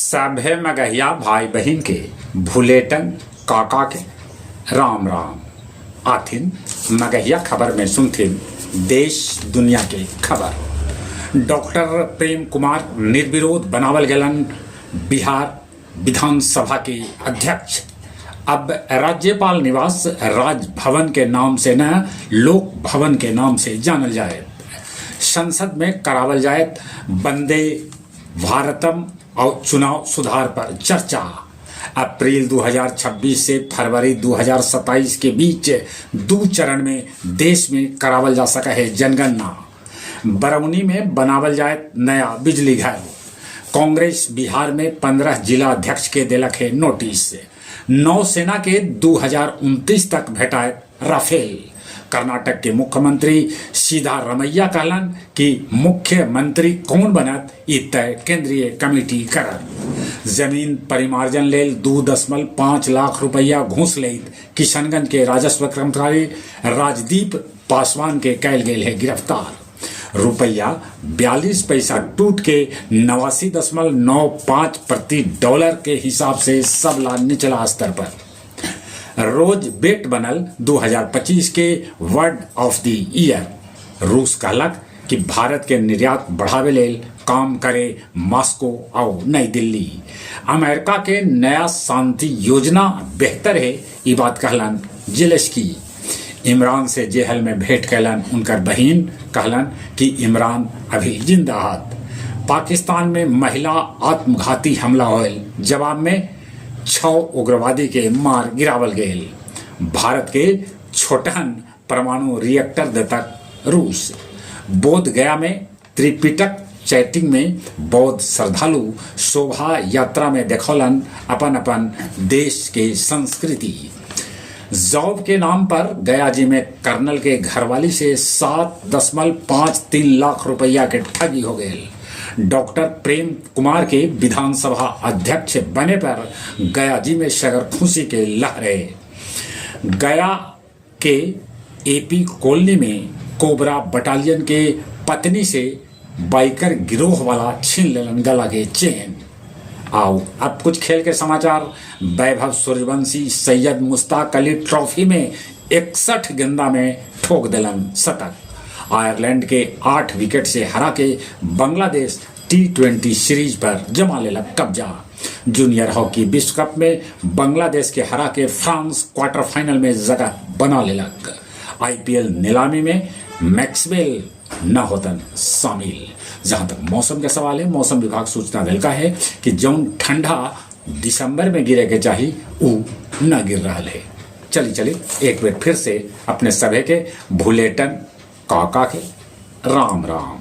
सभे मगहिया भाई बहन के भुलेटन काका के राम राम आथिन मगहिया खबर में सुनथिन देश दुनिया के खबर। डॉक्टर प्रेम कुमार निर्विरोध बनावल गेलन बिहार विधानसभा के अध्यक्ष। अब राज्यपाल निवास राजभवन के नाम से न लोक भवन के नाम से जानल जाए। संसद में करावल जाए वंदे भारतम और चुनाव सुधार पर चर्चा। अप्रैल 2026 से फरवरी 2027 के बीच 2 चरण में देश में करावल जा सका है जनगणना। बरौनी में बनावल जाए नया बिजली घर। कांग्रेस बिहार में 15 जिला अध्यक्ष के दिलक है नोटिस। नौसेना के 2029 तक भेटाए राफेल। कर्नाटक के मुख्यमंत्री सिद्धारमैया कहलन कि मुख्यमंत्री कौन बनत ई तय केंद्रीय कमेटी करत। जमीन परिमार्जन लेल 2.5 लाख रुपया घूस लेत किशनगंज के राजस्व कर्मचारी राजदीप पासवान के कैल गेल है गिरफ्तार। रुपया 42 पैसा टूट के 89.95 प्रति डॉलर के हिसाब से सबला निचला स्तर पर। रोज बेट बनल 2025 के वर्ड ऑफ द ईयर। रूस कहलक कि भारत के निर्यात बढ़ावे लेल काम करे मॉस्को और नई दिल्ली। अमेरिका के नया शांति योजना बेहतर है ये बात कहलन जेलेंस्की। इमरान से जेहल में भेंट कैलन उनकर बहन कहलन कि इमरान अभी जिंदा हत। पाकिस्तान में महिला आत्मघाती हमला होल, जवाब में 6 उग्रवादी के मार गिरावल गेल। भारत के छोटहन परमाणु रिएक्टर देतक रूस। बोध गया में त्रिपिटक चैटिंग में बौद्ध श्रद्धालु शोभा यात्रा में देखौलन अपन अपन देश के संस्कृति। जॉब के नाम पर गया जी में कर्नल के घरवाली से 7.53 लाख रुपया के ठगी हो गए। डॉक्टर प्रेम कुमार के विधानसभा अध्यक्ष बने पर गया जी में सगर खुशी के लहरे। गया के एपी कॉलोनी में कोबरा बटालियन के पत्नी से बाइकर गिरोह वाला छीन लेलन गला के चेन। आओ अब कुछ खेल के समाचार। वैभव सूर्यवंशी सैयद मुश्ताक अली ट्रॉफी में 61 गेंदा में ठोक दिलन शतक। आयरलैंड के 8 विकेट से हरा के बांग्लादेश T20 सीरीज पर जमा लेलक कब्जा। जूनियर हॉकी विश्व कप में बांग्लादेश के हरा के फ्रांस क्वार्टर फाइनल में जगह बना लेलक। IPL नीलामी में मैक्सवेल न होतन शामिल। जहां तक मौसम के सवाल है, मौसम विभाग सूचना दिलका है कि जौन ठंडा दिसंबर में गिरे के चाहिए वो न गिर रहा है। चली एक बार फिर से अपने सभे के भुलेटन काका के राम राम।